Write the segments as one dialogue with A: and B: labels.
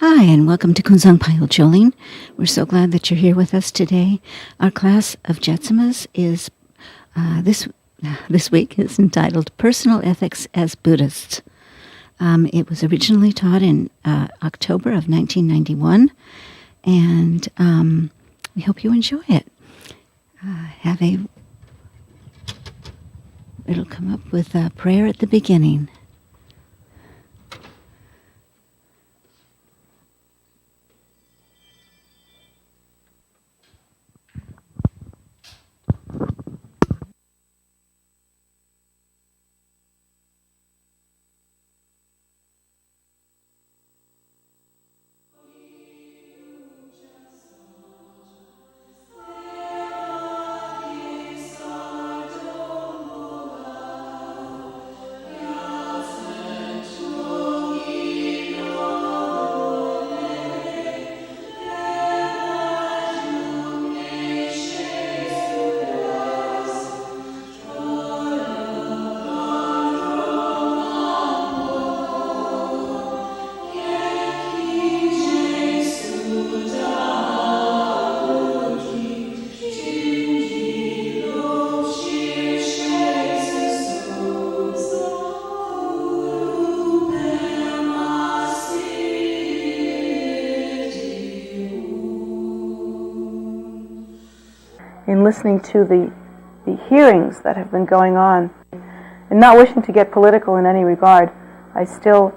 A: Hi, and welcome to Kunzang Payol Choling. We're so glad that you're here with us today. Our class of Jetsumas is this week is entitled Personal Ethics as Buddhists. It was originally taught in October of 1991, and we hope you enjoy it. It'll come up with a prayer at the beginning.
B: In listening to the hearings that have been going on, and not wishing to get political in any regard, I still,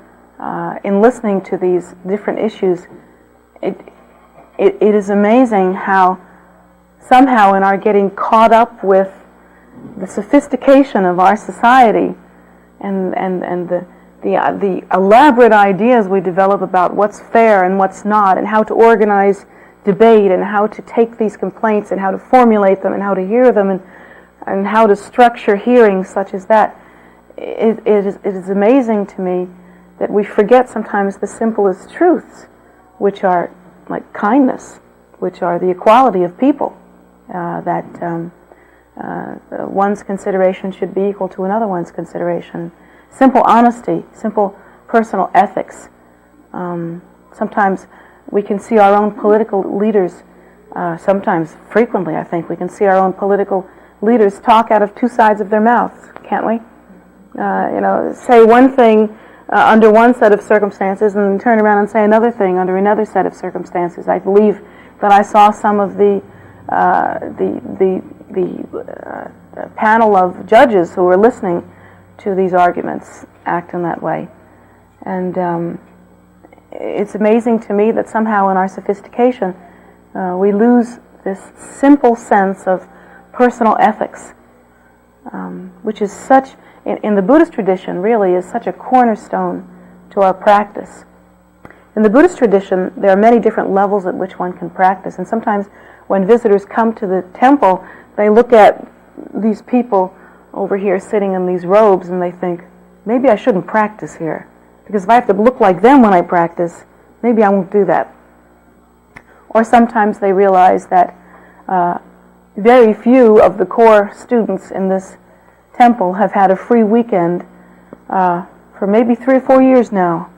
B: in listening to these different issues, it is amazing how somehow in our getting caught up with the sophistication of our society and the elaborate ideas we develop about what's fair and what's not, and how to organize debate, and how to take these complaints and how to formulate them and how to hear them, and how to structure hearings such as that. It is amazing to me that we forget sometimes the simplest truths, which are like kindness, which are the equality of people, that one's consideration should be equal to another one's consideration. Simple honesty, simple personal ethics. Sometimes we can see our own political leaders, sometimes, frequently I think, we can see our own political leaders talk out of two sides of their mouths, can't we? Say one thing under one set of circumstances and then turn around and say another thing under another set of circumstances. I believe that I saw some of the panel of judges who were listening to these arguments act in that way. And it's amazing to me that somehow in our sophistication we lose this simple sense of personal ethics, which is such, in the Buddhist tradition really, is such a cornerstone to our practice. In the Buddhist tradition, there are many different levels at which one can practice, and sometimes when visitors come to the temple, they look at these people over here sitting in these robes and they think, maybe I shouldn't practice here, because if I have to look like them when I practice, maybe I won't do that. Or sometimes they realize that very few of the core students in this temple have had a free weekend for maybe 3 or 4 years now.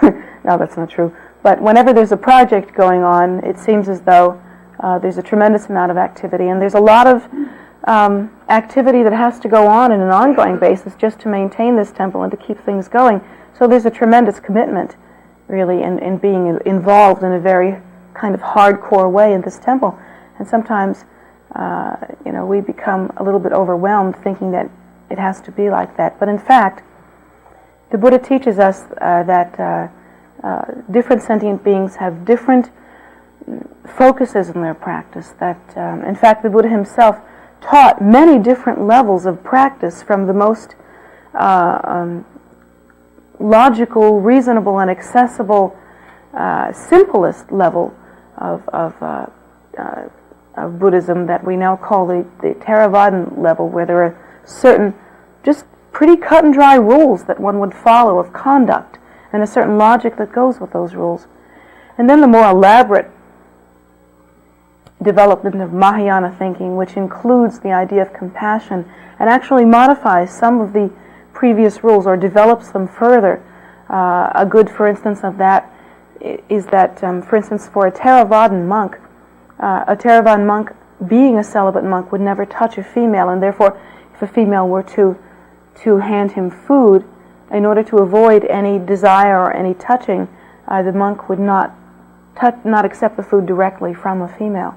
B: No, that's not true. But whenever there's a project going on, it seems as though there's a tremendous amount of activity, and there's a lot of activity that has to go on an ongoing basis just to maintain this temple and to keep things going. So there's a tremendous commitment, really, in being involved in a very kind of hardcore way in this temple. And sometimes, we become a little bit overwhelmed thinking that it has to be like that. But in fact, the Buddha teaches us that different sentient beings have different focuses in their practice. That, in fact, the Buddha himself taught many different levels of practice, from the most logical, reasonable, and accessible, simplest level of Buddhism that we now call the Theravadan level, where there are certain just pretty cut and dry rules that one would follow of conduct, and a certain logic that goes with those rules. And then the more elaborate development of Mahayana thinking, which includes the idea of compassion and actually modifies some of the previous rules or develops them further. A good, for instance, of that is that, for instance, for a Theravadan monk being a celibate monk would never touch a female, and therefore if a female were to hand him food, in order to avoid any desire or any touching, the monk would not accept the food directly from a female.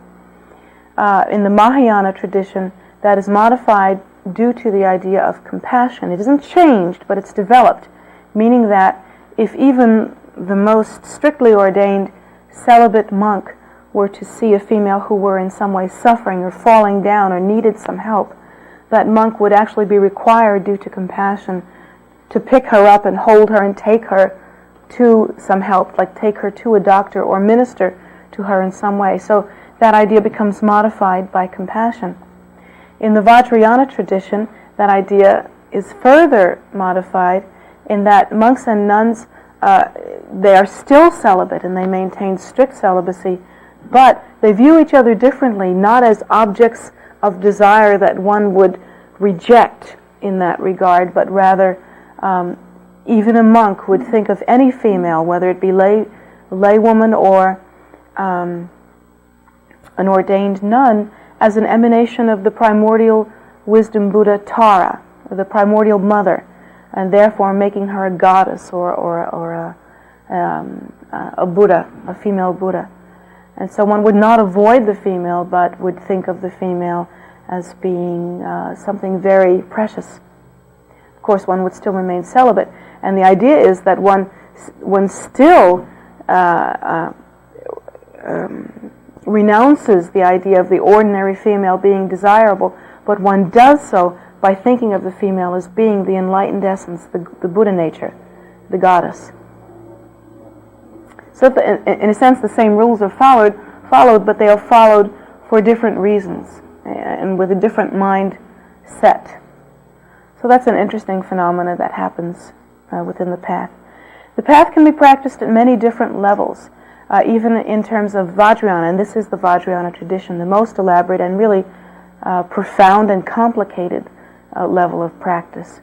B: In the Mahayana tradition, that is modified due to the idea of compassion. It isn't changed, but it's developed, meaning that if even the most strictly ordained celibate monk were to see a female who were in some way suffering or falling down or needed some help, that monk would actually be required, due to compassion, to pick her up and hold her and take her to some help, like take her to a doctor or minister to her in some way. So that idea becomes modified by compassion. In the Vajrayana tradition, that idea is further modified in that monks and nuns, they are still celibate and they maintain strict celibacy, but they view each other differently, not as objects of desire that one would reject in that regard, but rather even a monk would think of any female, whether it be laywoman or an ordained nun, as an emanation of the primordial wisdom Buddha Tara, the primordial mother, and therefore making her a goddess or a Buddha, a female Buddha. And so one would not avoid the female, but would think of the female as being something very precious. Of course, one would still remain celibate, and the idea is that one still renounces the idea of the ordinary female being desirable, but one does so by thinking of the female as being the enlightened essence, the Buddha nature, the goddess. So in a sense the same rules are followed, but they are followed for different reasons and with a different mind set. So that's an interesting phenomena that happens within the path. The path can be practiced at many different levels, even in terms of Vajrayana, and this is the Vajrayana tradition, the most elaborate and really profound and complicated level of practice.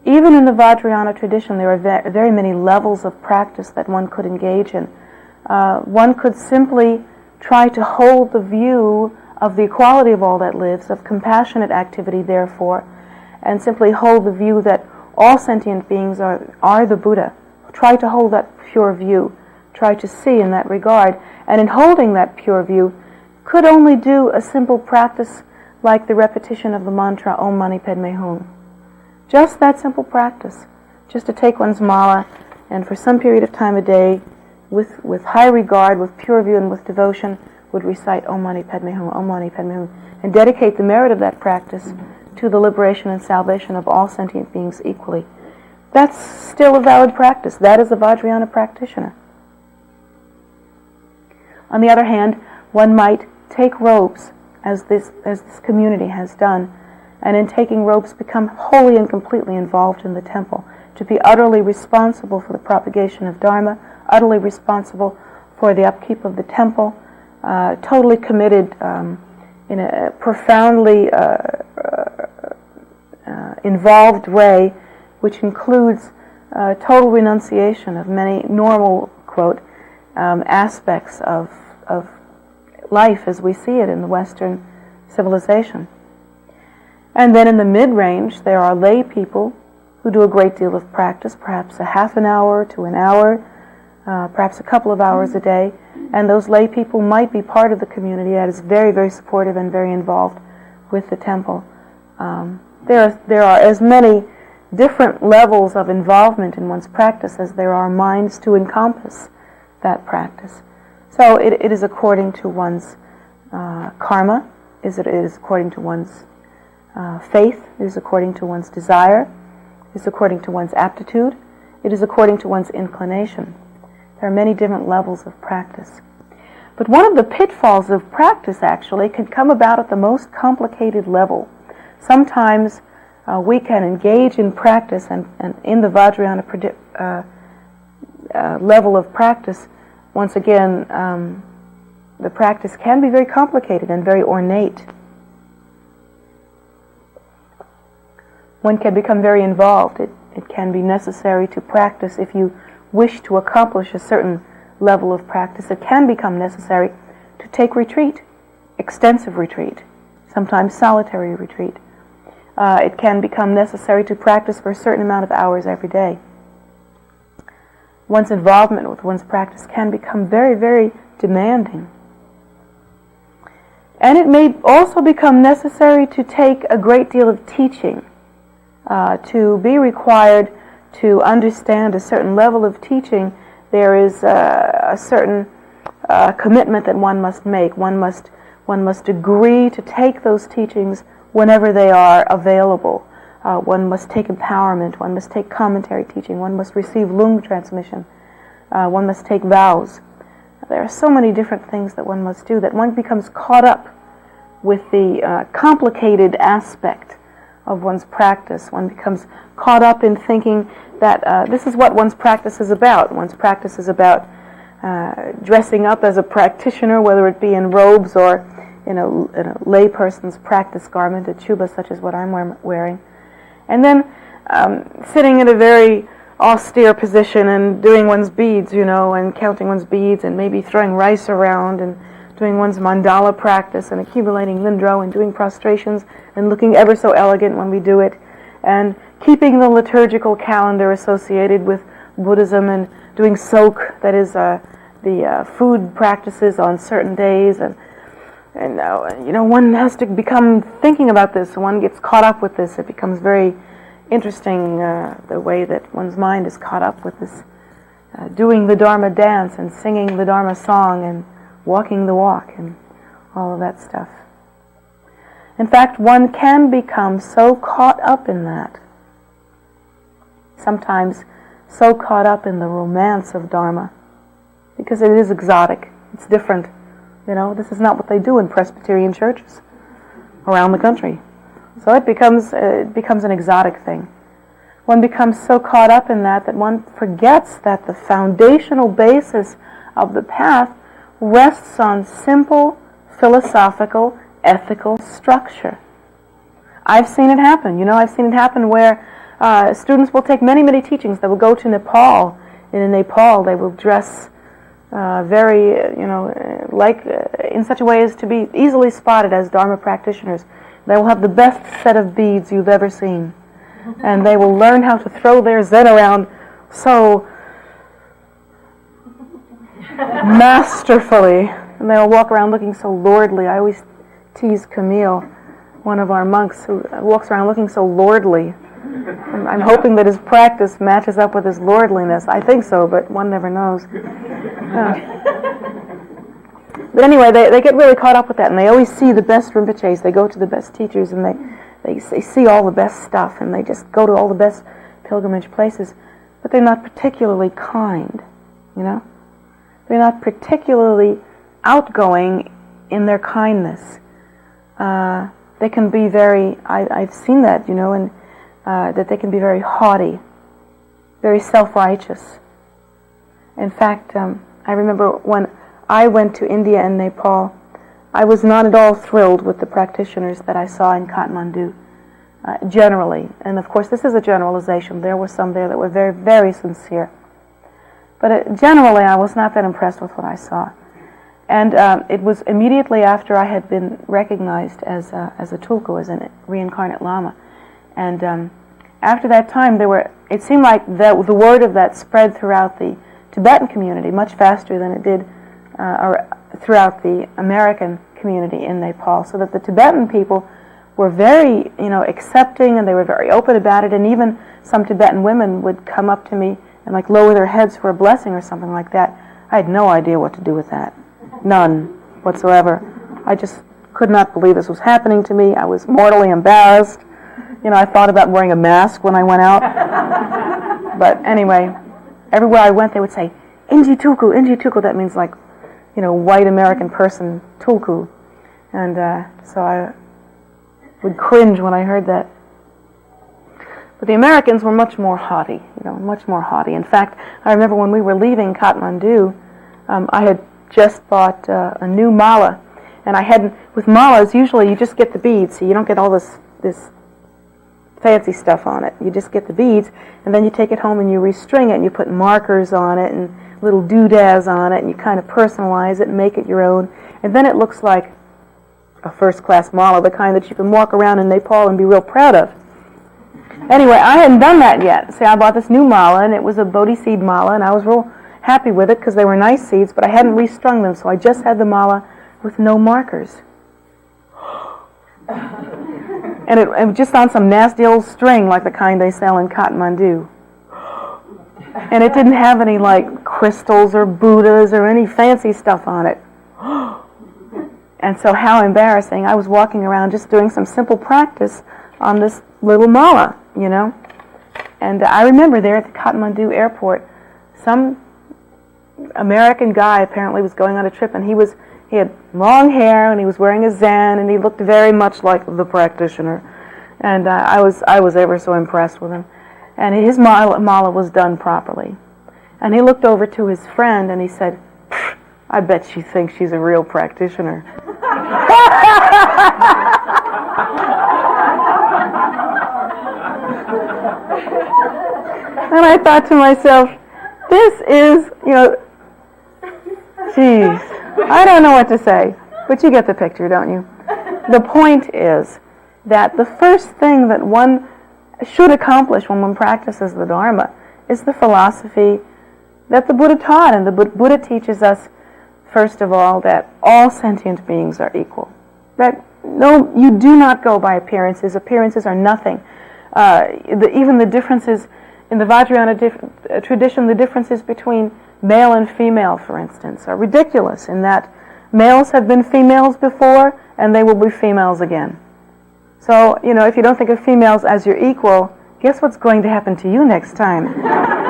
B: Even in the Vajrayana tradition, there are very many levels of practice that one could engage in. One could simply try to hold the view of the equality of all that lives, of compassionate activity, therefore, and simply hold the view that all sentient beings are the Buddha. Try to hold that pure view. Try to see in that regard. And in holding that pure view, could only do a simple practice like the repetition of the mantra Om Mani Padme Hum. Just that simple practice. Just to take one's mala and for some period of time a day, with high regard, with pure view and with devotion, would recite Om Mani Padme Hum, Om Mani Padme Hum, and dedicate the merit of that practice to the liberation and salvation of all sentient beings equally. That's still a valid practice. That is a Vajrayana practitioner. On the other hand, one might take robes, as this community has done, and in taking robes become wholly and completely involved in the temple, to be utterly responsible for the propagation of Dharma, utterly responsible for the upkeep of the temple, totally committed in a profoundly involved way, which includes total renunciation of many normal, quote, aspects of life as we see it in the Western civilization. And then in the mid-range, there are lay people who do a great deal of practice, perhaps a half an hour to an hour, perhaps a couple of hours a day, and those lay people might be part of the community that is very, very supportive and very involved with the temple. There are as many different levels of involvement in one's practice as there are minds to encompass that practice. So it is according to one's karma, it is according to one's faith, it is according to one's desire, it is according to one's aptitude, it is according to one's inclination. There are many different levels of practice. But one of the pitfalls of practice actually can come about at the most complicated level. Sometimes we can engage in practice and in the Vajrayana level of practice, once again, the practice can be very complicated and very ornate. One can become very involved. It can be necessary to practice if you wish to accomplish a certain level of practice, it can become necessary to take retreat, extensive retreat, sometimes solitary retreat. It can become necessary to practice for a certain amount of hours every day. One's involvement with one's practice can become very, very demanding. And it may also become necessary to take a great deal of teaching, to be required to understand a certain level of teaching. There is a certain commitment that one must make. One must agree to take those teachings whenever they are available. One must take empowerment. One must take commentary teaching. One must receive lung transmission. One must take vows. There are so many different things that one must do that one becomes caught up with the complicated aspect of one's practice. One becomes caught up in thinking that this is what one's practice is about. One's practice is about dressing up as a practitioner, whether it be in robes or in a layperson's practice garment, a chuba such as what I'm wearing, and then sitting in a very austere position and doing one's beads, and counting one's beads and maybe throwing rice around and doing one's mandala practice and accumulating lindro and doing prostrations and looking ever so elegant when we do it, and keeping the liturgical calendar associated with Buddhism and doing sok, that is the food practices on certain days, and one has to become thinking about this. One gets caught up with this. It becomes very interesting the way that one's mind is caught up with this, doing the Dharma dance and singing the Dharma song and walking the walk and all of that stuff. In fact, one can become so caught up in that, sometimes so caught up in the romance of Dharma, because it is exotic, it's different. This is not what they do in Presbyterian churches around the country. So it becomes an exotic thing. One becomes so caught up in that one forgets that the foundational basis of the path rests on simple philosophical, ethical structure. I've seen it happen. I've seen it happen where students will take many, many teachings. They will go to Nepal, and in Nepal they will dress very, in such a way as to be easily spotted as Dharma practitioners. They will have the best set of beads you've ever seen. And they will learn how to throw their zen around so masterfully. And they will walk around looking so lordly. I always tease Camille, one of our monks, who walks around looking so lordly. I'm hoping that his practice matches up with his lordliness. I think so, but one never knows. But anyway, they get really caught up with that, and they always see the best Rinpoches. They go to the best teachers, and they see all the best stuff, and they just go to all the best pilgrimage places. But they're not particularly kind, They're not particularly outgoing in their kindness. They can be very, I've seen that, and that they can be very haughty, very self-righteous. In fact, I remember when I went to India and Nepal, I was not at all thrilled with the practitioners that I saw in Kathmandu, generally. And of course, this is a generalization. There were some there that were very, very sincere. But generally, I was not that impressed with what I saw. And it was immediately after I had been recognized as a tulku, as a reincarnate lama. And after that time, it seemed like the word of that spread throughout the Tibetan community much faster than it did throughout the American community in Nepal, so that the Tibetan people were very, accepting, and they were very open about it, and even some Tibetan women would come up to me and lower their heads for a blessing or something like that. I had no idea what to do with that. None whatsoever. I just could not believe this was happening to me. I was mortally embarrassed. I thought about wearing a mask when I went out. But anyway, everywhere I went they would say, Inji Tulku, Inji Tulku. That means white American person, tulku. And so I would cringe when I heard that. But the Americans were much more haughty, much more haughty. In fact, I remember when we were leaving Kathmandu, I had just bought a new mala. And I hadn't, with malas, usually you just get the beads, so you don't get all this fancy stuff on it. You just get the beads, and then you take it home and you restring it, and you put markers on it and little doodads on it, and you kind of personalize it and make it your own. And then it looks like a first-class mala, the kind that you can walk around in Nepal and be real proud of. Anyway, I hadn't done that yet. See, I bought this new mala, and it was a Bodhi seed mala, and I was real happy with it because they were nice seeds, but I hadn't restrung them, so I just had the mala with no markers. And it was just on some nasty old string like the kind they sell in Kathmandu. And it didn't have any like crystals or Buddhas or any fancy stuff on it. And so how embarrassing. I was walking around just doing some simple practice on this little mala, you know. And I remember there at the Kathmandu airport, some American guy apparently was going on a trip, and he had long hair, and he was wearing a Zen, and he looked very much like the practitioner. And I was ever so impressed with him. And his mala was done properly. And he looked over to his friend, and he said, "I bet she thinks she's a real practitioner." And I thought to myself, this is, geez, I don't know what to say, but you get the picture, don't you? The point is that the first thing that one should accomplish when one practices the Dharma is the philosophy that the Buddha taught. And the Buddha teaches us, first of all, that all sentient beings are equal. That no, you do not go by appearances. Appearances are nothing. Even the differences in the Vajrayana tradition, the differences between male and female, for instance, are ridiculous in that males have been females before and they will be females again. So, if you don't think of females as your equal, guess what's going to happen to you next time?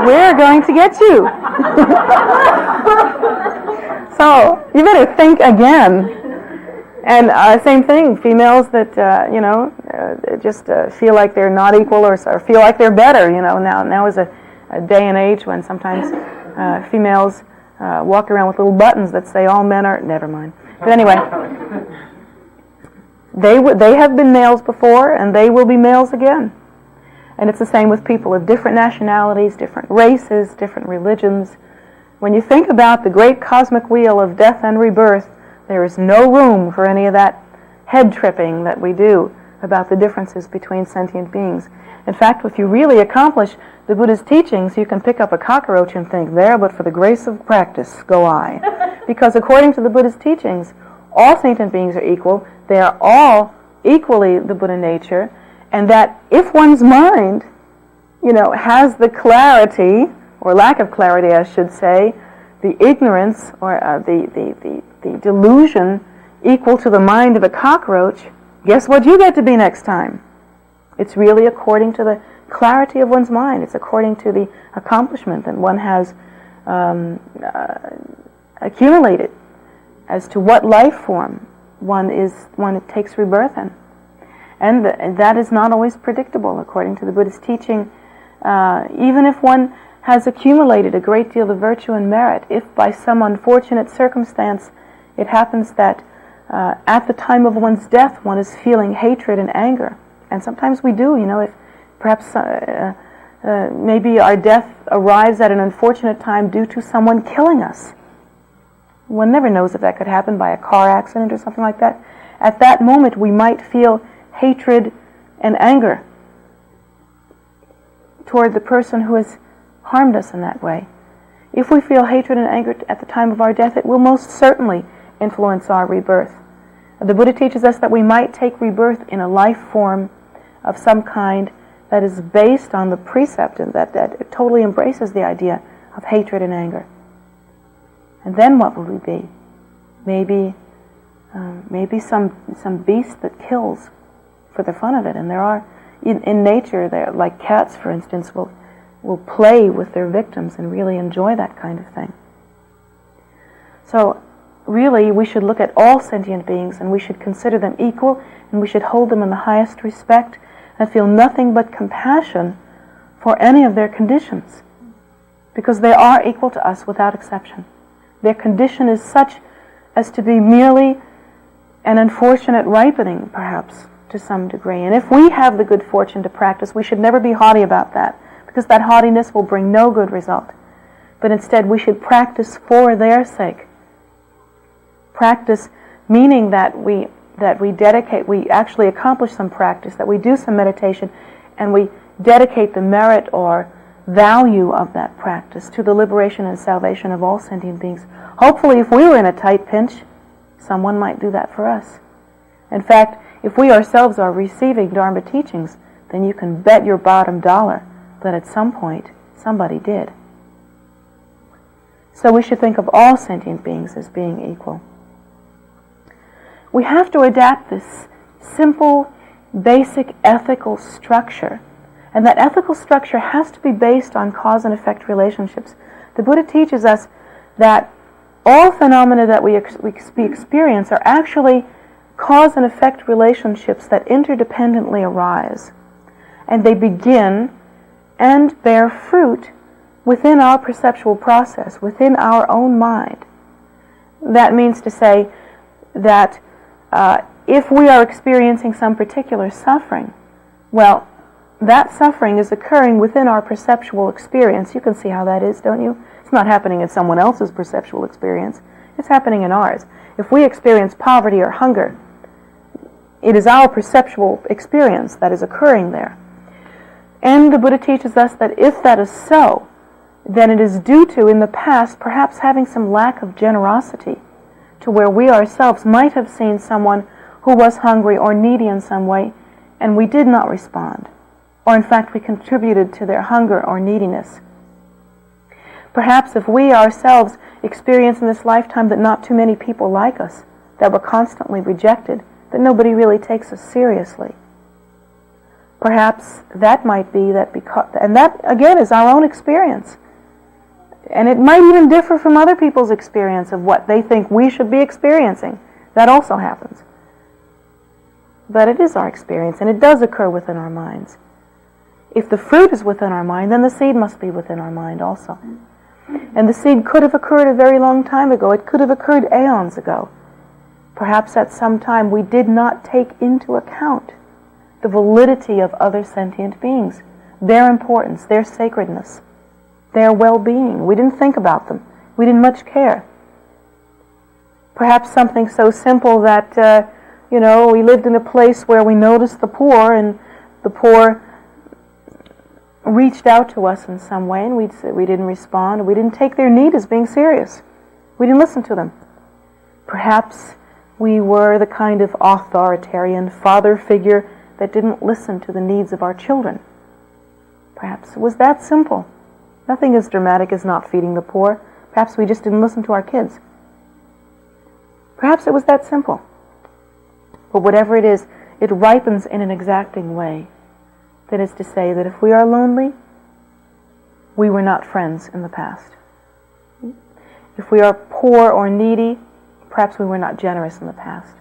B: We're going to get you. So, you better think again. And same thing, females that, just feel like they're not equal or feel like they're better, Now is a day and age when sometimes females walk around with little buttons that say all men are, never mind. But anyway, they have been males before and they will be males again. And it's the same with people of different nationalities, different races, different religions. When you think about the great cosmic wheel of death and rebirth, there is no room for any of that head tripping that we do about the differences between sentient beings. In fact, if you really accomplish the Buddha's teachings, you can pick up a cockroach and think, there, but for the grace of practice, go I. Because according to the Buddha's teachings, all sentient beings are equal. They are all equally the Buddha nature, and that if one's mind, has the clarity, or lack of clarity, I should say, the ignorance, or the delusion equal to the mind of a cockroach, guess what you get to be next time? It's really according to the clarity of one's mind. It's according to the accomplishment that one has accumulated as to what life form one takes rebirth in. And that is not always predictable according to the Buddhist teaching. Even if one has accumulated a great deal of virtue and merit, if by some unfortunate circumstance it happens that at the time of one's death one is feeling hatred and anger, and sometimes we do, if perhaps maybe our death arrives at an unfortunate time due to someone killing us. One never knows if that could happen by a car accident or something like that. At that moment we might feel hatred and anger toward the person who has harmed us in that way. If we feel hatred and anger at the time of our death, it will most certainly influence our rebirth. The Buddha teaches us that we might take rebirth in a life form of some kind that is based on the precept and that totally embraces the idea of hatred and anger. And then what will we be? Maybe some beast that kills for the fun of it. And there are, in nature, there, like cats, for instance, will play with their victims and really enjoy that kind of thing. So really, we should look at all sentient beings and we should consider them equal, and we should hold them in the highest respect and feel nothing but compassion for any of their conditions, because they are equal to us without exception. Their condition is such as to be merely an unfortunate ripening, perhaps, to some degree. And if we have the good fortune to practice, we should never be haughty about that, because that haughtiness will bring no good result. But instead, we should practice for their sake. Practice meaning that we dedicate, we actually accomplish some practice, that we do some meditation, and we dedicate the merit or value of that practice to the liberation and salvation of all sentient beings. Hopefully, if we were in a tight pinch, someone might do that for us. In fact, if we ourselves are receiving Dharma teachings, then you can bet your bottom dollar that at some point somebody did. So we should think of all sentient beings as being equal. We have to adapt this simple, basic ethical structure. And that ethical structure has to be based on cause and effect relationships. The Buddha teaches us that all phenomena that we experience are actually cause and effect relationships that interdependently arise. And they begin and bear fruit within our perceptual process, within our own mind. That means to say that if we are experiencing some particular suffering, well, that suffering is occurring within our perceptual experience. You can see how that is, don't you? It's not happening in someone else's perceptual experience. It's happening in ours. If we experience poverty or hunger, it is our perceptual experience that is occurring there. And the Buddha teaches us that if that is so, then it is due to, in the past, perhaps having some lack of generosity, to where we ourselves might have seen someone who was hungry or needy in some way, and we did not respond. Or in fact, we contributed to their hunger or neediness. Perhaps if we ourselves experience in this lifetime that not too many people like us, that we're constantly rejected, that nobody really takes us seriously. Perhaps that might be that because, and that again is our own experience. And it might even differ from other people's experience of what they think we should be experiencing. That also happens. But it is our experience, and it does occur within our minds. If the fruit is within our mind, then the seed must be within our mind also. And the seed could have occurred a very long time ago. It could have occurred aeons ago. Perhaps at some time we did not take into account the validity of other sentient beings, their importance, their sacredness, their well-being. We didn't think about them. We didn't much care. Perhaps something so simple that, we lived in a place where we noticed the poor, and the poor reached out to us in some way, and we didn't respond. We didn't take their need as being serious. We didn't listen to them. Perhaps we were the kind of authoritarian father figure that didn't listen to the needs of our children. Perhaps it was that simple. Nothing as dramatic as not feeding the poor. Perhaps we just didn't listen to our kids. Perhaps it was that simple. But whatever it is, it ripens in an exacting way. That is to say that if we are lonely, we were not friends in the past. If we are poor or needy, perhaps we were not generous in the past.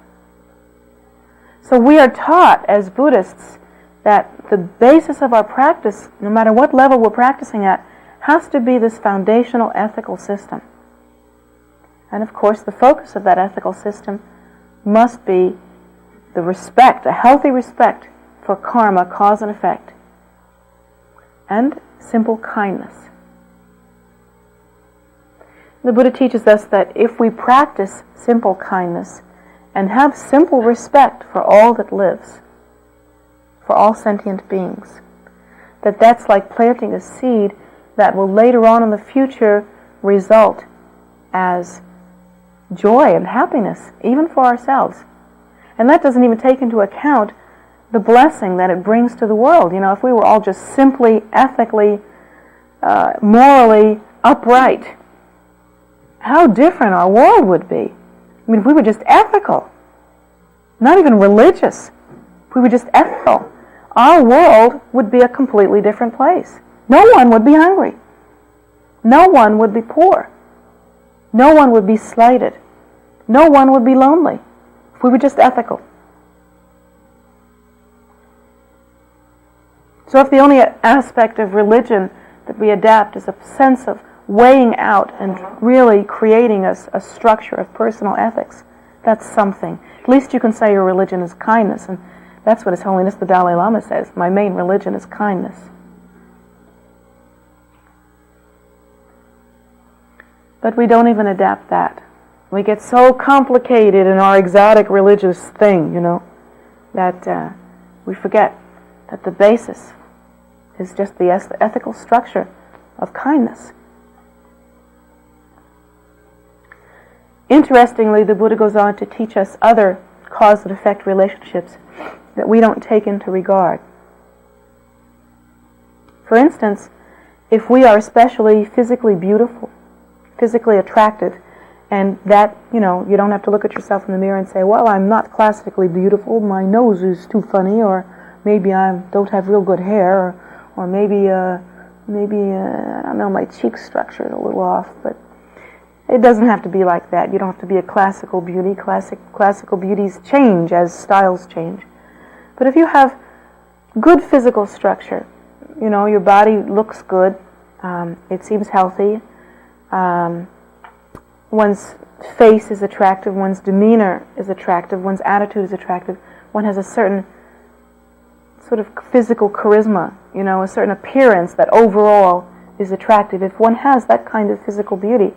B: So we are taught as Buddhists that the basis of our practice, no matter what level we're practicing at, has to be this foundational ethical system. And of course, the focus of that ethical system must be the respect, a healthy respect for karma, cause and effect, and simple kindness. The Buddha teaches us that if we practice simple kindness and have simple respect for all that lives, for all sentient beings, that's like planting a seed that will later on in the future result as joy and happiness, even for ourselves. And that doesn't even take into account the blessing that it brings to the world. If we were all just simply, ethically, morally upright, how different our world would be. If we were just ethical, not even religious, if we were just ethical, our world would be a completely different place. No one would be hungry. No one would be poor. No one would be slighted. No one would be lonely if we were just ethical. So if the only aspect of religion that we adapt is a sense of weighing out and really creating a structure of personal ethics, that's something. At least you can say your religion is kindness, and That's what His Holiness the Dalai Lama says. My main religion is kindness. But we don't even adapt that. We get so complicated in our exotic religious thing, that we forget that the basis is just the ethical structure of kindness. Interestingly, the Buddha goes on to teach us other cause and effect relationships that we don't take into regard. For instance, if we are especially physically beautiful, physically attractive, and that, you don't have to look at yourself in the mirror and say, well, I'm not classically beautiful, my nose is too funny, or maybe I don't have real good hair, or maybe I don't know, my cheek structure is a little off, but it doesn't have to be like that. You don't have to be a classical beauty. Classical beauties change as styles change. But if you have good physical structure, your body looks good, it seems healthy, one's face is attractive, one's demeanor is attractive, one's attitude is attractive, one has a certain sort of physical charisma, a certain appearance that overall is attractive. If one has that kind of physical beauty,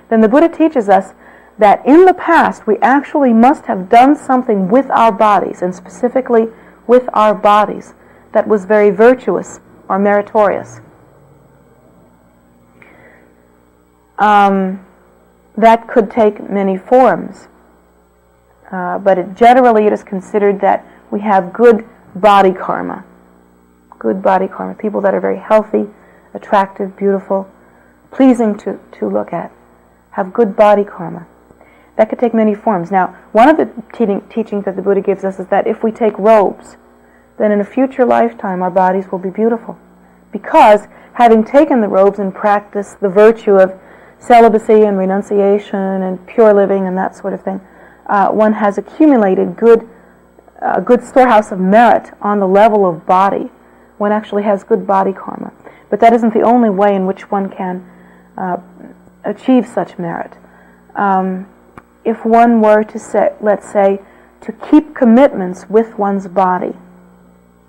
B: then the Buddha teaches us that in the past we actually must have done something with our bodies, and specifically with our bodies, that was very virtuous or meritorious. That could take many forms, but generally it is considered that we have good body karma. Good body karma. People that are very healthy, attractive, beautiful, pleasing to look at, have good body karma. That could take many forms. Now, one of the teachings that the Buddha gives us is that if we take robes, then in a future lifetime our bodies will be beautiful. Because having taken the robes and practiced the virtue of celibacy and renunciation and pure living and that sort of thing, one has accumulated a good storehouse of merit on the level of body. One actually has good body karma. But that isn't the only way in which one can achieve such merit. If one were to say, let's say, to keep commitments with one's body,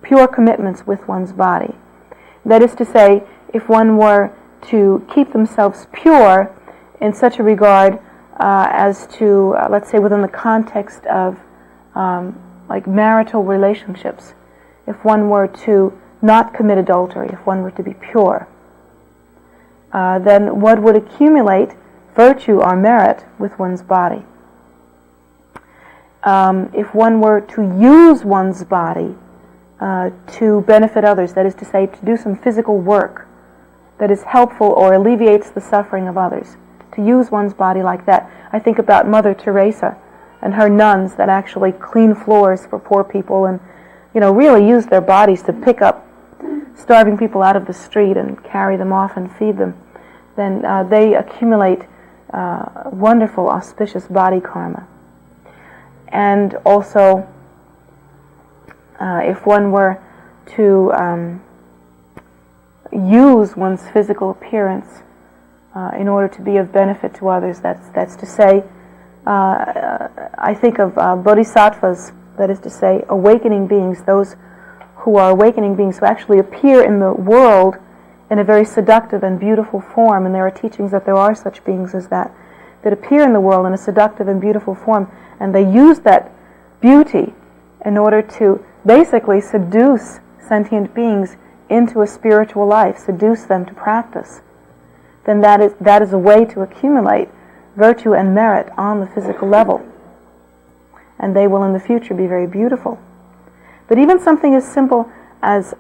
B: pure commitments with one's body, that is to say, if one were to keep themselves pure in such a regard as to, let's say, within the context of like marital relationships, if one were to not commit adultery, if one were to be pure, then one would accumulate virtue or merit with one's body. If one were to use one's body to benefit others, that is to say, to do some physical work that is helpful or alleviates the suffering of others, to use one's body like that. I think about Mother Teresa and her nuns that actually clean floors for poor people and, really use their bodies to pick up starving people out of the street and carry them off and feed them. Then they accumulate wonderful, auspicious body karma. And also, if one were to use one's physical appearance in order to be of benefit to others, that's to say, I think of bodhisattvas, that is to say, awakening beings, those who are awakening beings who actually appear in the world in a very seductive and beautiful form, and there are teachings that there are such beings as that appear in the world in a seductive and beautiful form, and they use that beauty in order to basically seduce sentient beings into a spiritual life, seduce them to practice, then that is a way to accumulate virtue and merit on the physical level, and they will in the future be very beautiful. But even something as simple as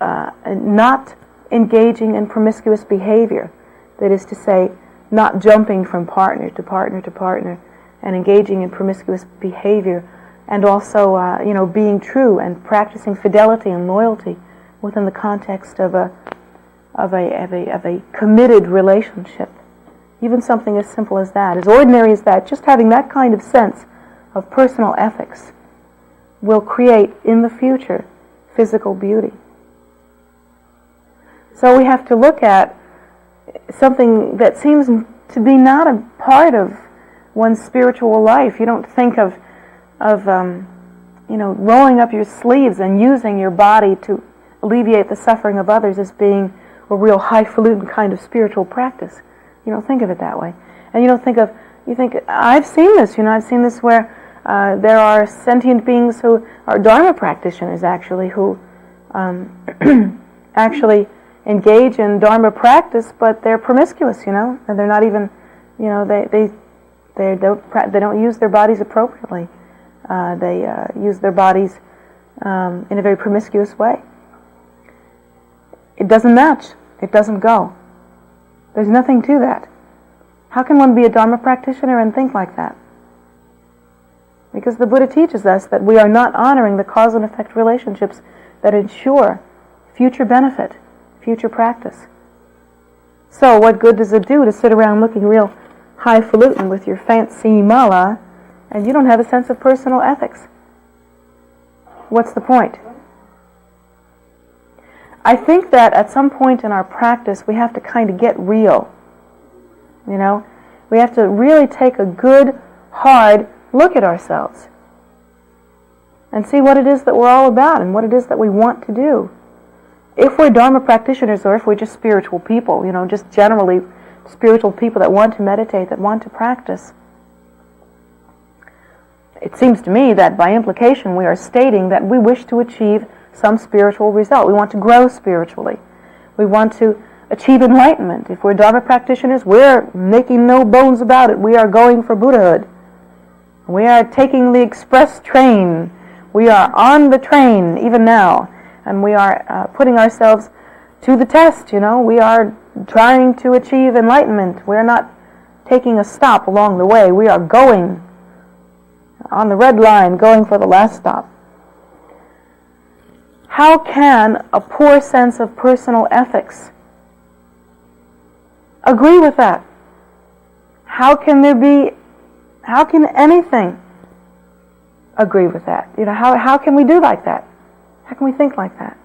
B: not engaging in promiscuous behavior, that is to say, not jumping from partner to partner to partner and engaging in promiscuous behavior, and also being true and practicing fidelity and loyalty within the context of a committed relationship. Even something as simple as that, as ordinary as that, just having that kind of sense of personal ethics will create in the future physical beauty. So we have to look at something that seems to be not a part of one's spiritual life. You don't think of rolling up your sleeves and using your body to alleviate the suffering of others as being a real highfalutin kind of spiritual practice. You don't think of it that way. And you think, I've seen this, I've seen this where there are sentient beings who are Dharma practitioners actually, who actually engage in Dharma practice, but they're promiscuous, and they're not even, they don't use their bodies appropriately. They use their bodies in a very promiscuous way. It doesn't match. It doesn't go. There's nothing to that. How can one be a Dharma practitioner and think like that? Because the Buddha teaches us that we are not honoring the cause and effect relationships that ensure future benefit, future practice. So what good does it do to sit around looking real highfalutin with your fancy mala and you don't have a sense of personal ethics? What's the point? I think that at some point in our practice we have to kind of get real. We have to really take a good, hard look at ourselves and see what it is that we're all about and what it is that we want to do. If we're Dharma practitioners or if we're just spiritual people, just generally spiritual people that want to meditate, that want to practice, it seems to me that by implication we are stating that we wish to achieve some spiritual result. We want to grow spiritually. We want to achieve enlightenment. If we're Dharma practitioners, we're making no bones about it. We are going for Buddhahood. We are taking the express train. We are on the train even now. And we are putting ourselves to the test, We are trying to achieve enlightenment. We're not taking a stop along the way. We are going on the red line, going for the last stop. How can a poor sense of personal ethics agree with that? How can anything agree with that? How can we do like that? How can we think like that?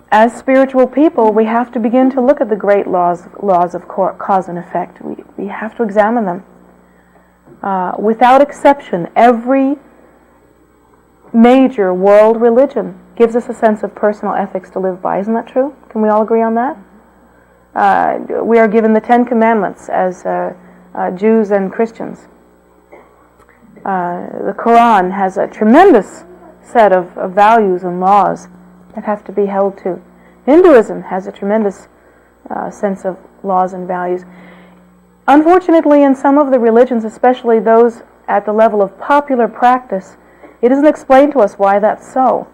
B: As spiritual people, we have to begin to look at the great laws of cause and effect. We have to examine them. Without exception, every major world religion gives us a sense of personal ethics to live by. Isn't that true? Can we all agree on that? We are given the 10 Commandments as Jews and Christians. The Quran has a tremendous set of values and laws that have to be held to. Hinduism has a tremendous sense of laws and values. Unfortunately, in some of the religions, especially those at the level of popular practice, it isn't explained to us why that's so.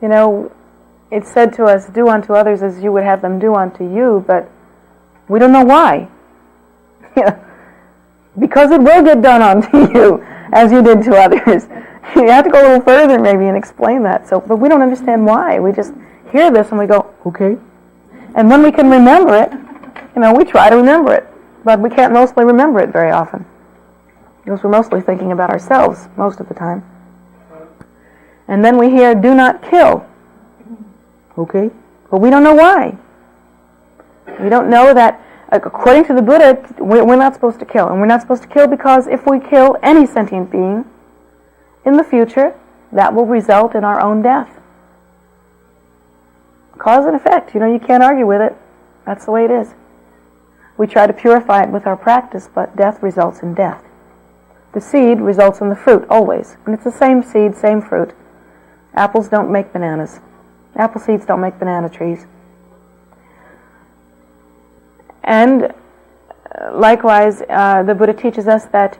B: It's said to us, do unto others as you would have them do unto you, but we don't know why. Because it will get done unto you as you did to others. You have to go a little further maybe and explain that. But we don't understand why. We just hear this and we go, okay. And when we can remember it, we try to remember it. But we can't mostly remember it very often. Because we're mostly thinking about ourselves most of the time. And then we hear, do not kill. Okay. But we don't know why. We don't know that, according to the Buddha, we're not supposed to kill. And we're not supposed to kill because if we kill any sentient being, in the future, that will result in our own death. Cause and effect. You can't argue with it. That's the way it is. We try to purify it with our practice, but death results in death. The seed results in the fruit, always. And it's the same seed, same fruit. Apples don't make bananas. Apple seeds don't make banana trees. And likewise, the Buddha teaches us that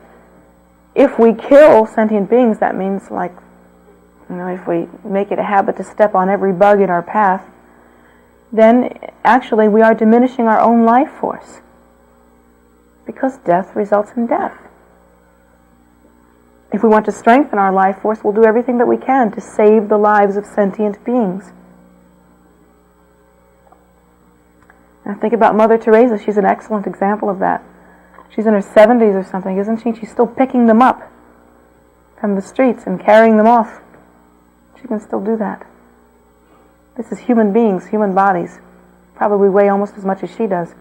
B: if we kill sentient beings, that means if we make it a habit to step on every bug in our path, then actually we are diminishing our own life force. Because death results in death. If we want to strengthen our life force, we'll do everything that we can to save the lives of sentient beings. Now think about Mother Teresa. She's an excellent example of that. She's in her 70s or something, isn't she? She's still picking them up from the streets and carrying them off. She can still do that. This is human beings, human bodies. Probably weigh almost as much as she does.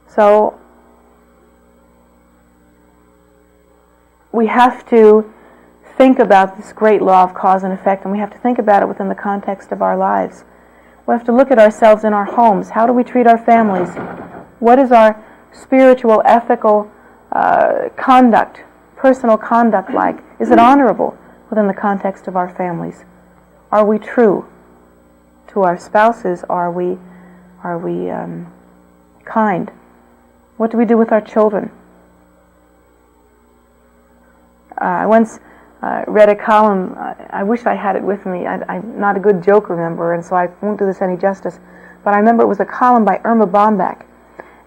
B: So we have to think about this great law of cause and effect, and we have to think about it within the context of our lives. We have to look at ourselves in our homes. How do we treat our families? What is our spiritual, ethical conduct, personal conduct like? Is it honorable within the context of our families? Are we true to our spouses? Are we kind? What do we do with our children? I once read a column. I wish I had it with me. I'm not a good joke rememberer, and so I won't do this any justice. But I remember it was a column by Irma Bombach,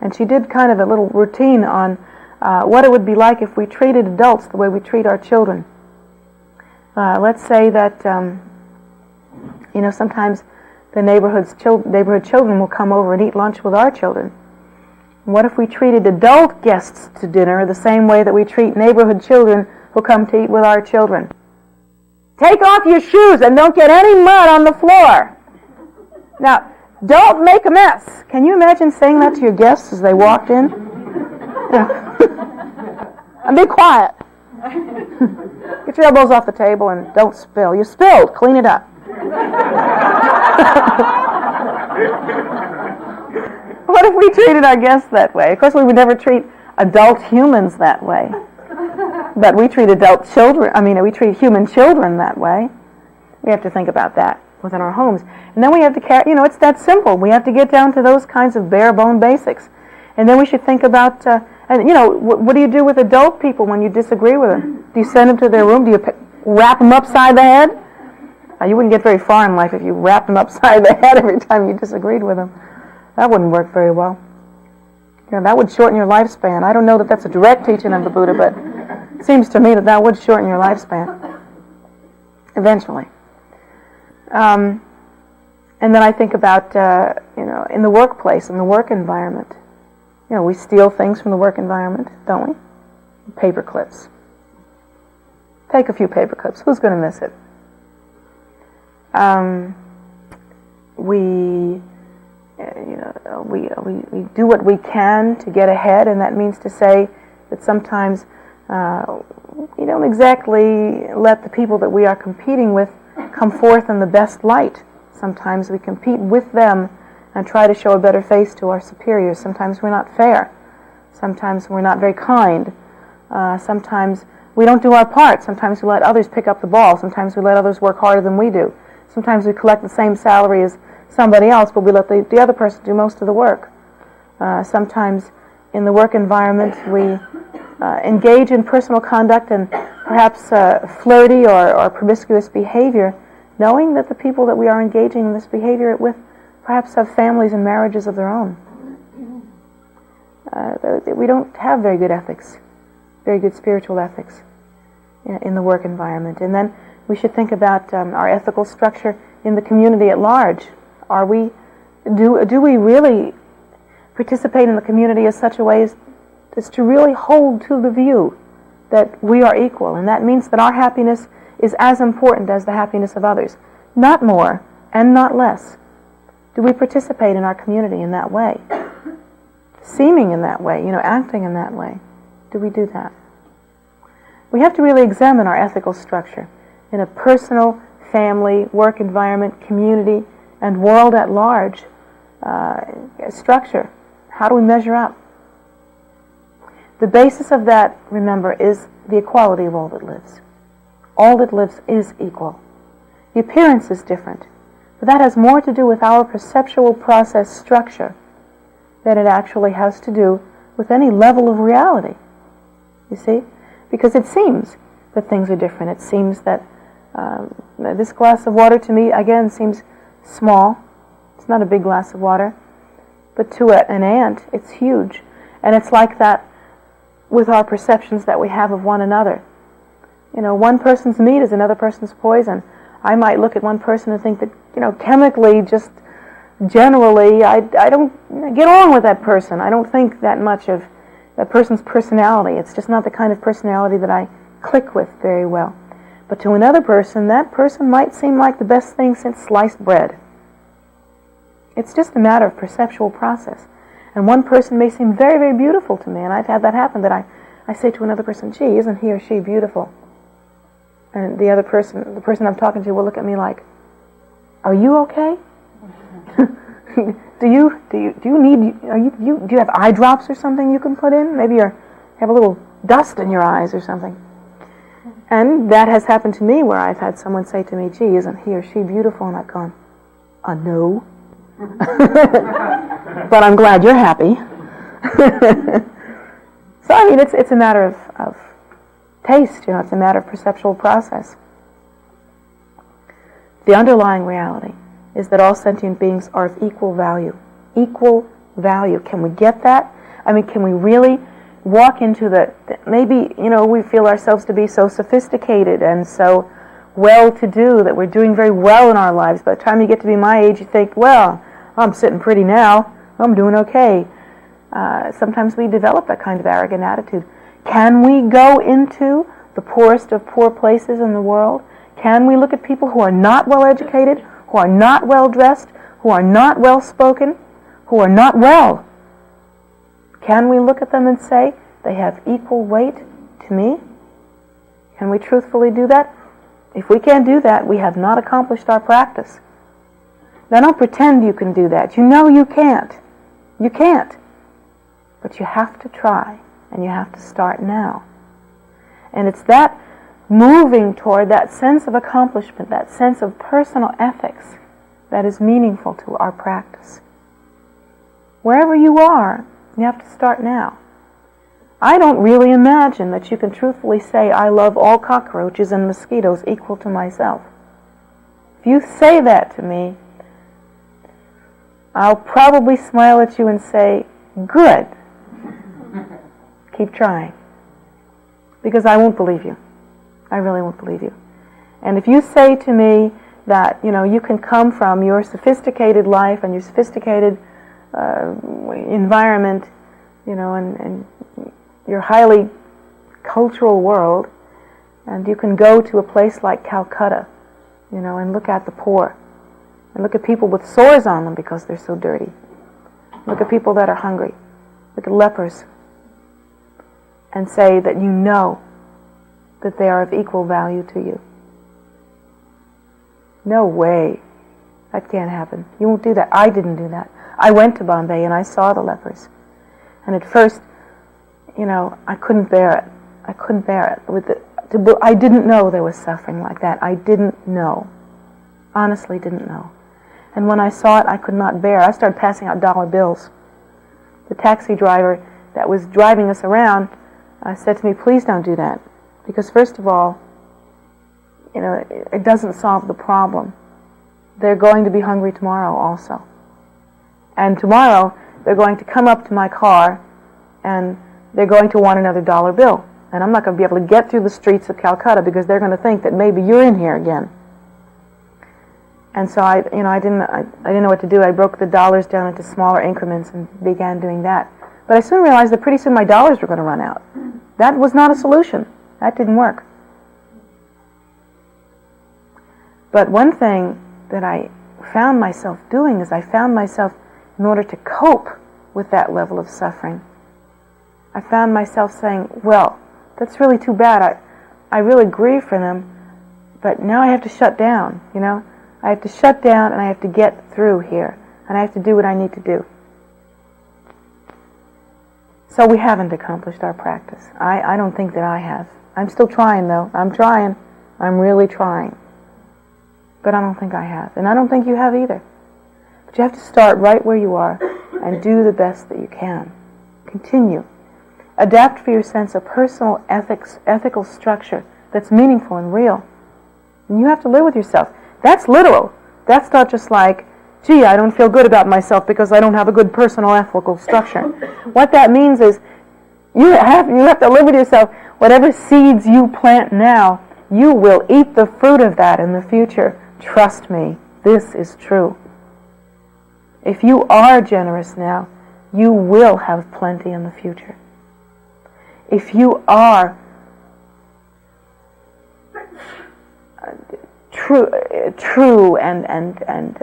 B: and she did kind of a little routine on what it would be like if we treated adults the way we treat our children. Let's say that sometimes the neighborhood children will come over and eat lunch with our children. What if we treated adult guests to dinner the same way that we treat neighborhood children who come to eat with our children? Take off your shoes and don't get any mud on the floor. Now, don't make a mess. Can you imagine saying that to your guests as they walked in? And be quiet. Get your elbows off the table and don't spill. You spilled. Clean it up. What if we treated our guests that way? Of course, we would never treat adult humans that way. But we treat we treat human children that way. We have to think about that within our homes. And then we have to it's that simple. We have to get down to those kinds of bare bone basics. And then we should think about, what do you do with adult people when you disagree with them? Do you send them to their room? Do you wrap them upside the head? You wouldn't get very far in life if you wrapped them upside the head every time you disagreed with them. That wouldn't work very well. That would shorten your lifespan. I don't know that that's a direct teaching of the Buddha, but it seems to me that would shorten your lifespan eventually. And then I think about, in the workplace, in the work environment. We steal things from the work environment, don't we? Paper clips. Take a few paper clips. Who's going to miss it? We do what we can to get ahead, and that means to say that sometimes we don't exactly let the people that we are competing with come forth in the best light. Sometimes we compete with them and try to show a better face to our superiors. Sometimes we're not fair. Sometimes we're not very kind. Sometimes we don't do our part. Sometimes we let others pick up the ball. Sometimes we let others work harder than we do. Sometimes we collect the same salary as somebody else, but we let the other person do most of the work. Sometimes in the work environment we engage in personal conduct and perhaps flirty or promiscuous behavior, knowing that the people that we are engaging in this behavior with perhaps have families and marriages of their own. We don't have very good ethics, very good spiritual ethics in the work environment. And then we should think about our ethical structure in the community at large. Do we really participate in the community in such a way as to really hold to the view that we are equal, and that means that our happiness is as important as the happiness of others, not more and not less. Do we participate in our community in that way? Seeming in that way, acting in that way. Do we do that? We have to really examine our ethical structure in a personal, family, work environment, community, and world at large structure. How do we measure up? The basis of that, remember, is the equality of all that lives. All that lives is equal. The appearance is different, but that has more to do with our perceptual process structure than it actually has to do with any level of reality. You see? Because it seems that things are different. It seems that this glass of water to me, again, seems small. It's not a big glass of water. But to an ant, it's huge. And it's like that with our perceptions that we have of one another. One person's meat is another person's poison. I might look at one person and think that, chemically, just generally, I don't get along with that person. I don't think that much of that person's personality. It's just not the kind of personality that I click with very well. But to another person, that person might seem like the best thing since sliced bread. It's just a matter of perceptual process. And one person may seem very, very beautiful to me, and I've had that happen, that I say to another person, gee, isn't he or she beautiful? And the person I'm talking to will look at me like, are you okay? do you have eye drops or something you can put in? Maybe you have a little dust in your eyes or something. And that has happened to me where I've had someone say to me, gee, isn't he or she beautiful? And I've gone, no. But I'm glad you're happy. So I mean, it's a matter of taste, it's a matter of perceptual process. The underlying reality is that all sentient beings are of equal value. Equal value. Can we get that? I mean, can we really walk into maybe, we feel ourselves to be so sophisticated and so well-to-do that we're doing very well in our lives. By the time you get to be my age, you think, well, I'm sitting pretty now. I'm doing okay. Sometimes we develop that kind of arrogant attitude. Can we go into the poorest of poor places in the world? Can we look at people who are not well-educated, who are not well-dressed, who are not well-spoken, who are not well? Can we look at them and say, they have equal weight to me? Can we truthfully do that? If we can't do that, we have not accomplished our practice. Now don't pretend you can do that. You know you can't. You can't. But you have to try, and you have to start now. And it's that moving toward that sense of accomplishment, that sense of personal ethics, that is meaningful to our practice. Wherever you are, you have to start now. I don't really imagine that you can truthfully say, I love all cockroaches and mosquitoes equal to myself. If you say that to me, I'll probably smile at you and say, good. Keep trying. Because I won't believe you. I really won't believe you. And if you say to me that, you can come from your sophisticated life and your sophisticated environment, and your highly cultural world, and you can go to a place like Calcutta, and look at the poor, and look at people with sores on them because they're so dirty. Look at people that are hungry. Look at lepers. And say that you know that they are of equal value to you. No way. That can't happen. You won't do that. I didn't do that. I went to Bombay and I saw the lepers. And at first, I couldn't bear it. I couldn't bear it. I didn't know there was suffering like that. I didn't know. Honestly didn't know. And when I saw it, I could not bear it. I started passing out dollar bills. The taxi driver that was driving us around said to me, please don't do that. Because first of all, it doesn't solve the problem. They're going to be hungry tomorrow also. And tomorrow, they're going to come up to my car and they're going to want another dollar bill. And I'm not going to be able to get through the streets of Calcutta because they're going to think that maybe you're in here again. And so I didn't know what to do. I broke the dollars down into smaller increments and began doing that. But I soon realized that pretty soon my dollars were going to run out. That was not a solution. That didn't work. But one thing that I found myself doing is I found myself, in order to cope with that level of suffering, I found myself saying, well, that's really too bad. I really grieve for them, but now I have to shut down, I have to shut down and I have to get through here. And I have to do what I need to do. So we haven't accomplished our practice. I don't think that I have. I'm still trying, though. I'm trying. I'm really trying. But I don't think I have. And I don't think you have either. But you have to start right where you are and do the best that you can. Continue. Adapt for your sense of personal ethical structure that's meaningful and real. And you have to live with yourself. That's literal. That's not just like, gee, I don't feel good about myself because I don't have a good personal ethical structure. What that means is you have to live with yourself. Whatever seeds you plant now, you will eat the fruit of that in the future. Trust me, this is true. If you are generous now, you will have plenty in the future. If you are true and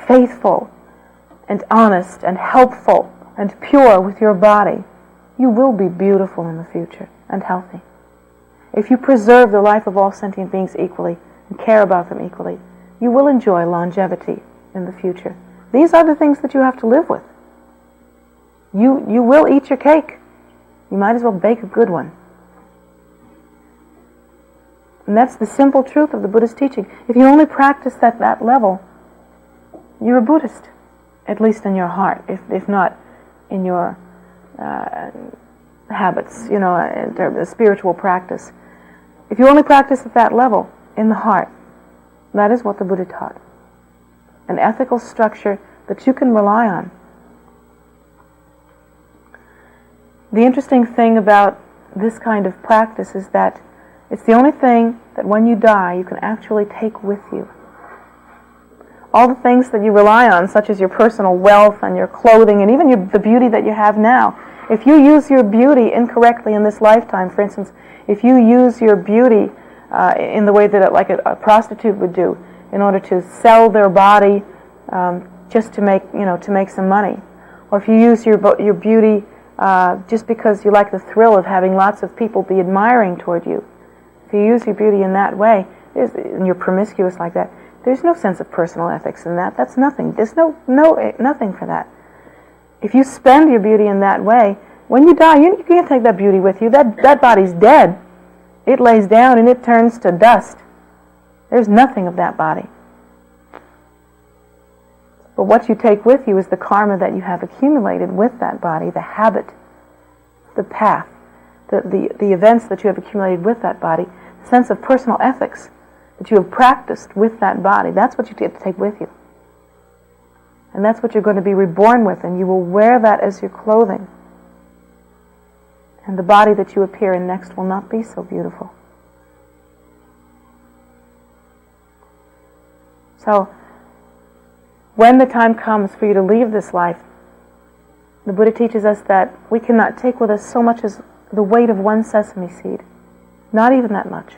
B: faithful and honest and helpful and pure with your body, you will be beautiful in the future and healthy. If you preserve the life of all sentient beings equally and care about them equally, you will enjoy longevity in the future. These are the things that you have to live with. You will eat your cake. You might as well bake a good one. And that's the simple truth of the Buddhist teaching. If you only practice at that level, you're a Buddhist, at least in your heart, if not in your habits, in terms of spiritual practice. If you only practice at that level, in the heart, that is what the Buddha taught. An ethical structure that you can rely on. The interesting thing about this kind of practice is that it's the only thing that when you die you can actually take with you. All the things that you rely on, such as your personal wealth and your clothing and even the beauty that you have now, if you use your beauty incorrectly in this lifetime, for instance, if you use your beauty in the way that a prostitute would do, in order to sell their body just to make some money, or if you use your beauty just because you like the thrill of having lots of people be admiring toward you, if you use your beauty in that way, and you're promiscuous like that, there's no sense of personal ethics in that. That's nothing. There's nothing for that. If you spend your beauty in that way, when you die, you can't take that beauty with you. That body's dead. It lays down and it turns to dust. There's nothing of that body. But what you take with you is the karma that you have accumulated with that body, the habit, the path, the events that you have accumulated with that body, the sense of personal ethics that you have practiced with that body. That's what you get to take with you. And that's what you're going to be reborn with, and you will wear that as your clothing. And the body that you appear in next will not be so beautiful. So, when the time comes for you to leave this life, the Buddha teaches us that we cannot take with us so much as the weight of one sesame seed. Not even that much.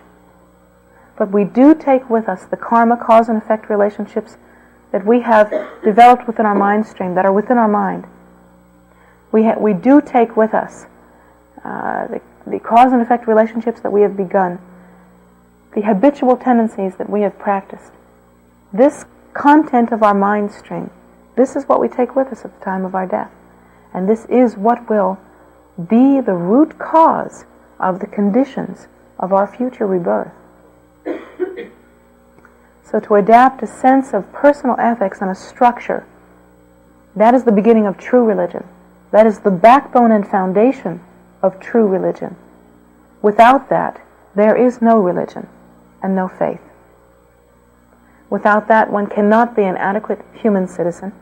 B: But we do take with us the karma, cause and effect relationships that we have developed within our mind stream, that are within our mind. We do take with us the cause and effect relationships that we have begun, the habitual tendencies that we have practiced. This content of our mind stream, this is what we take with us at the time of our death. And this is what will be the root cause of the conditions of our future rebirth. So to adapt a sense of personal ethics and a structure, that is the beginning of true religion. That is the backbone and foundation of true religion. Without that, there is no religion and no faith. Without that, one cannot be an adequate human citizen.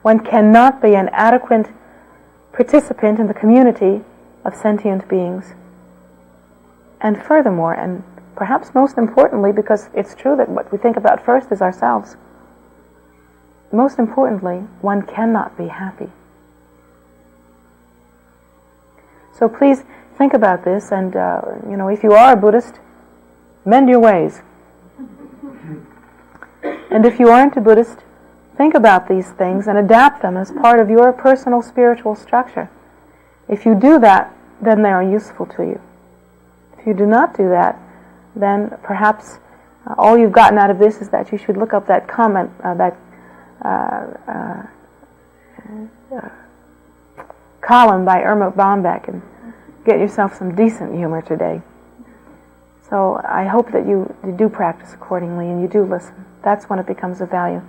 B: One cannot be an adequate participant in the community of sentient beings. And furthermore, and perhaps most importantly, because it's true that what we think about first is ourselves, most importantly, one cannot be happy. So please think about this, and if you are a Buddhist, mend your ways. And if you aren't a Buddhist, think about these things and adapt them as part of your personal spiritual structure. If you do that, then they are useful to you. If you do not do that, then perhaps all you've gotten out of this is that you should look up that comment, column by Irma Bombeck and get yourself some decent humor today. So I hope that you do practice accordingly and you do listen. That's when it becomes of value.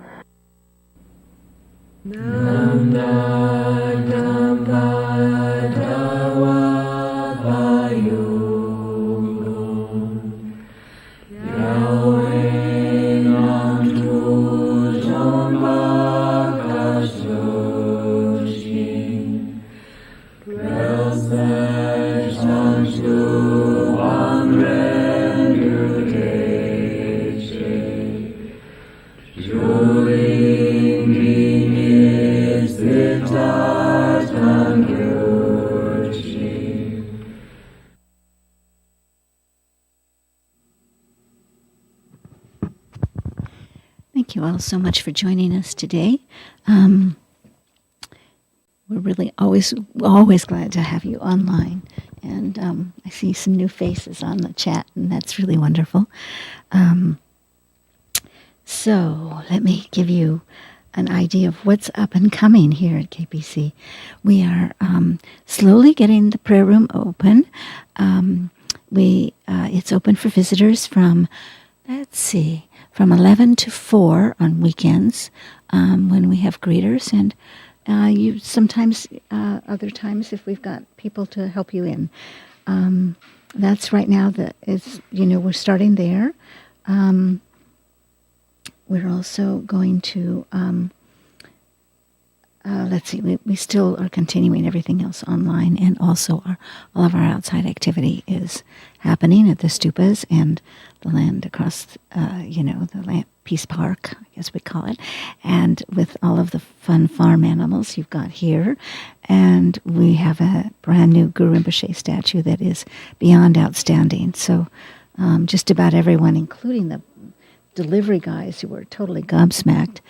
A: Thank you all so much for joining us today. we're really always glad to have you online. And I see some new faces on the chat, and that's really wonderful. So let me give you an idea of what's up and coming here at KPC. We are slowly getting the prayer room open. It's open for visitors from 11 to 4 on weekends when we have greeters, and you sometimes other times if we've got people to help you in. That's right now we're starting there. We're also going to, we still are continuing everything else online, and also all of our outside activity is happening at the stupas and the land across, the land, Peace Park, I guess we call it, and with all of the fun farm animals you've got here. And we have a brand new Guru Rinpoche statue that is beyond outstanding. So just about everyone, including the delivery guys who were totally gobsmacked,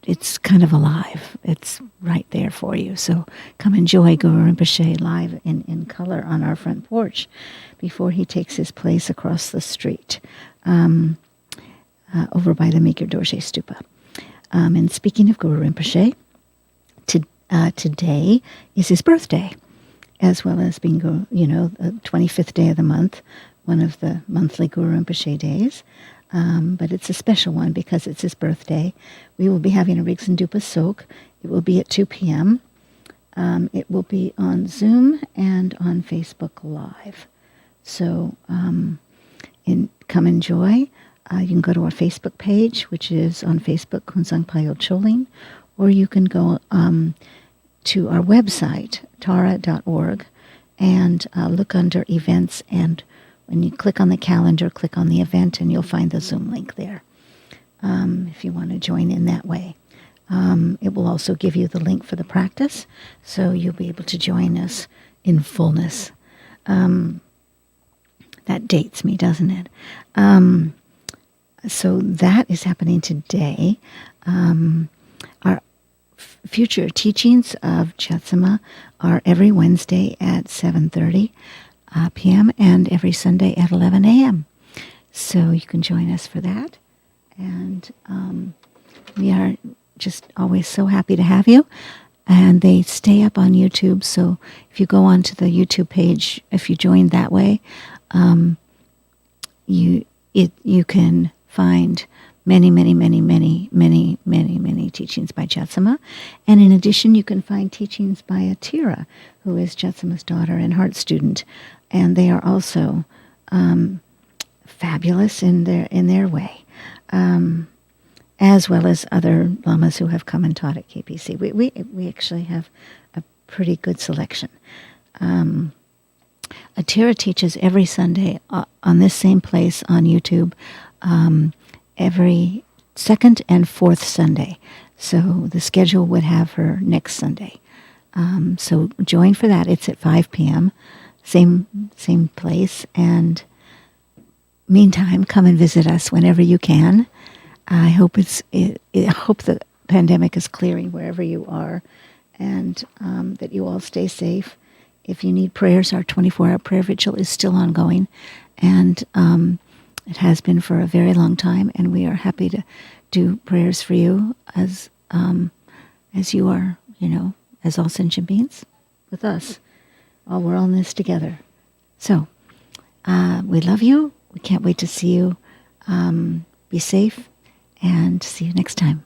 A: it's kind of alive. It's right there for you. So come enjoy Guru Rinpoche live in color on our front porch before he takes his place across the street over by the Meeker Dorje Stupa. And speaking of Guru Rinpoche, today is his birthday, as well as being, the 25th day of the month, one of the monthly Guru Rinpoche days. But it's a special one because it's his birthday. We will be having a Riggs and Dupa soak. It will be at 2 p.m. It will be on Zoom and on Facebook Live. So come enjoy. You can go to our Facebook page, which is on Facebook, Kunzang Payo Choling, or you can go to our website, tara.org, and look under events, and when you click on the calendar, click on the event, and you'll find the Zoom link there if you want to join in that way. It will also give you the link for the practice, so you'll be able to join us in fullness. That dates me, doesn't it? So that is happening today. Our future teachings of Jetsunma are every Wednesday at 7:30 p.m. and every Sunday at 11 a.m. So you can join us for that. And we are just always so happy to have you. And they stay up on YouTube. So if you go onto the YouTube page, if you join that way, you can find many teachings by Jetsunma. And in addition, you can find teachings by Atira, who is Jetsunma's daughter and heart student. And they are also fabulous in their way, as well as other lamas who have come and taught at KPC. We actually have a pretty good selection. Atira teaches every Sunday on this same place on YouTube, every second and fourth Sunday. So the schedule would have her next Sunday. So join for that. It's at 5 p.m., same place. And meantime, come and visit us whenever you can. I hope hope the pandemic is clearing wherever you are, and that you all stay safe. If you need prayers, our 24-hour prayer vigil is still ongoing, and it has been for a very long time. And we are happy to do prayers for you as you are, as all sentient beings with us. We're all in this together. So we love you. We can't wait to see you. Be safe, and see you next time.